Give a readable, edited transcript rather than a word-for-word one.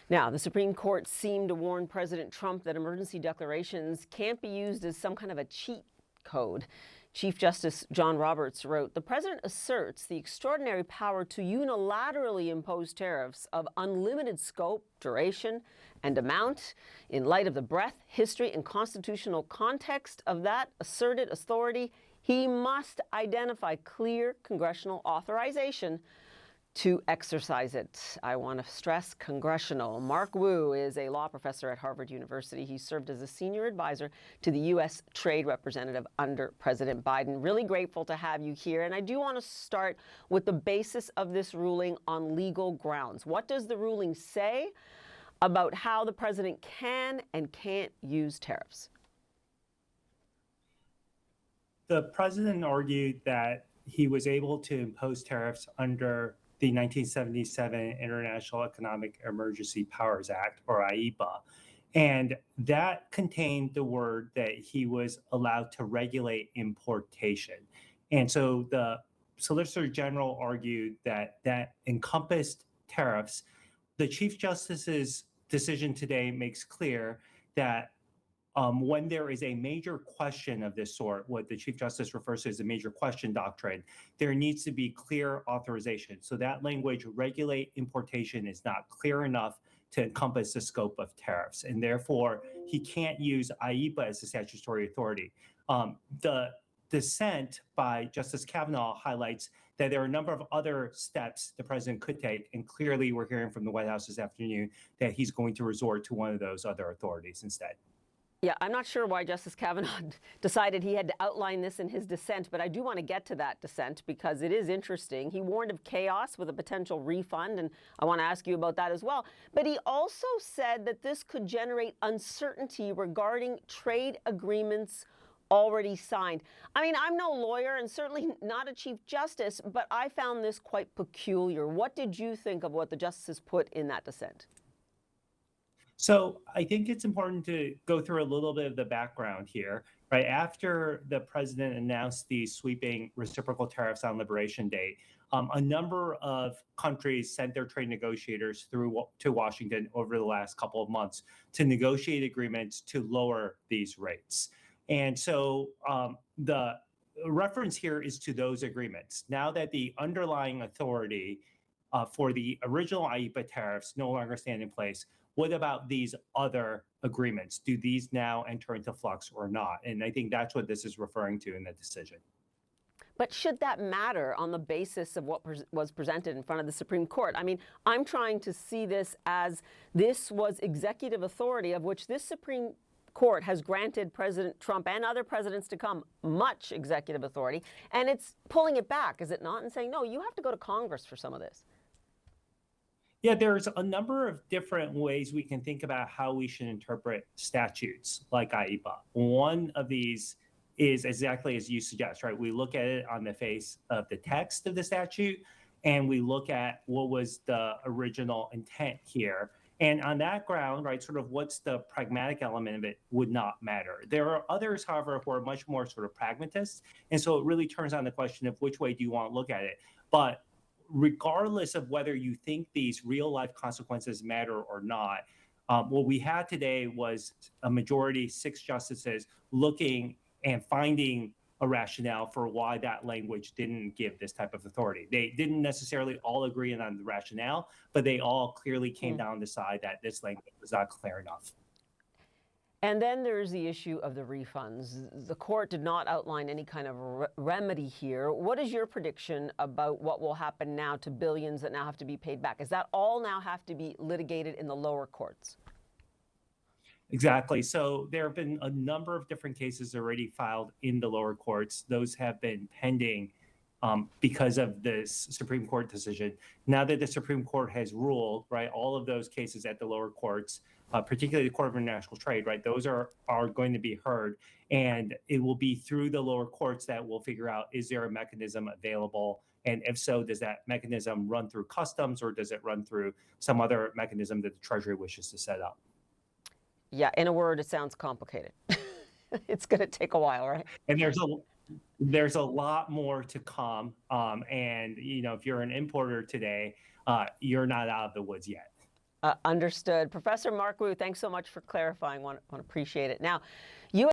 Now, the Supreme Court seemed to warn President Trump that emergency declarations can't be used as some kind of a cheat code. Chief Justice John Roberts wrote, "The president asserts the extraordinary power to unilaterally impose tariffs of unlimited scope, duration, and amount. In light of the breadth, history, and constitutional context of that asserted authority, he must identify clear congressional authorization to exercise it." I want to stress congressional. Mark Wu is a law professor at Harvard University. He served as a senior advisor to the U.S. Trade Representative under President Biden. Really grateful to have you here. And I do want to start with the basis of this ruling on legal grounds. What does the ruling say about how the president can and can't use tariffs? The president argued that he was able to impose tariffs under the 1977 International Economic Emergency Powers Act, or IEPA. And that contained the word that he was allowed to regulate importation. And so the Solicitor General argued that that encompassed tariffs. The Chief Justice's decision today makes clear that when there is a major question of this sort, what the Chief Justice refers to as a major question doctrine, there needs to be clear authorization. So that language, regulate importation, is not clear enough to encompass the scope of tariffs. And therefore, he can't use IEPA as the statutory authority. The dissent by Justice Kavanaugh highlights that there are a number of other steps the president could take. And clearly, we're hearing from the White House this afternoon that he's going to resort to one of those other authorities instead. Yeah, I'm not sure why Justice Kavanaugh decided he had to outline this in his dissent, but I do want to get to that dissent because it is interesting. He warned of chaos with a potential refund, and I want to ask you about that as well. But he also said that this could generate uncertainty regarding trade agreements already signed. I mean, I'm no lawyer and certainly not a Chief Justice, but I found this quite peculiar. What did you think of what the justices put in that dissent? So I think it's important to go through a little bit of the background here, right? After the president announced these sweeping reciprocal tariffs on Liberation Day, a number of countries sent their trade negotiators to Washington over the last couple of months to negotiate agreements to lower these rates. And so the reference here is to those agreements. Now that the underlying authority for the original IEPA tariffs no longer stand in place, what about these other agreements? Do these now enter into flux or not? And I think that's what this is referring to in the decision. But should that matter on the basis of what was presented in front of the Supreme Court? I mean, I'm trying to see this as this was executive authority of which this Supreme Court has granted President Trump and other presidents to come much executive authority, and it's pulling it back, is it not, and saying, no, you have to go to Congress for some of this. Yeah, there's a number of different ways we can think about how we should interpret statutes like IEPA. One of these is exactly as you suggest, right? We look at it on the face of the text of the statute, and we look at what was the original intent here. And on that ground, right, sort of what's the pragmatic element of it would not matter. There are others, however, who are much more sort of pragmatists. And so it really turns on the question of which way do you want to look at it. But regardless of whether you think these real life consequences matter or not, what we had today was a majority, 6 justices, looking and finding a rationale for why that language didn't give this type of authority. They didn't necessarily all agree on the rationale, but they all clearly came down to decide that this language was not clear enough. And then there's the issue of the refunds. The court did not outline any kind of remedy here. What is your prediction about what will happen now to billions that now have to be paid back? Does that all now have to be litigated in the lower courts? Exactly. So there have been a number of different cases already filed in the lower courts. Those have been pending because of this Supreme Court decision. Now that the Supreme Court has ruled, right, all of those cases at the lower courts, particularly the Court of International Trade, right, those are going to be heard. And it will be through the lower courts that we'll figure out, is there a mechanism available? And if so, does that mechanism run through customs or does it run through some other mechanism that the Treasury wishes to set up? Yeah, in a word, it sounds complicated. It's going to take a while, right? And there's a lot more to come. And, you know, if you're an importer today, you're not out of the woods yet. Understood. Professor Mark Wu, thanks so much for clarifying. Want to appreciate it. Now,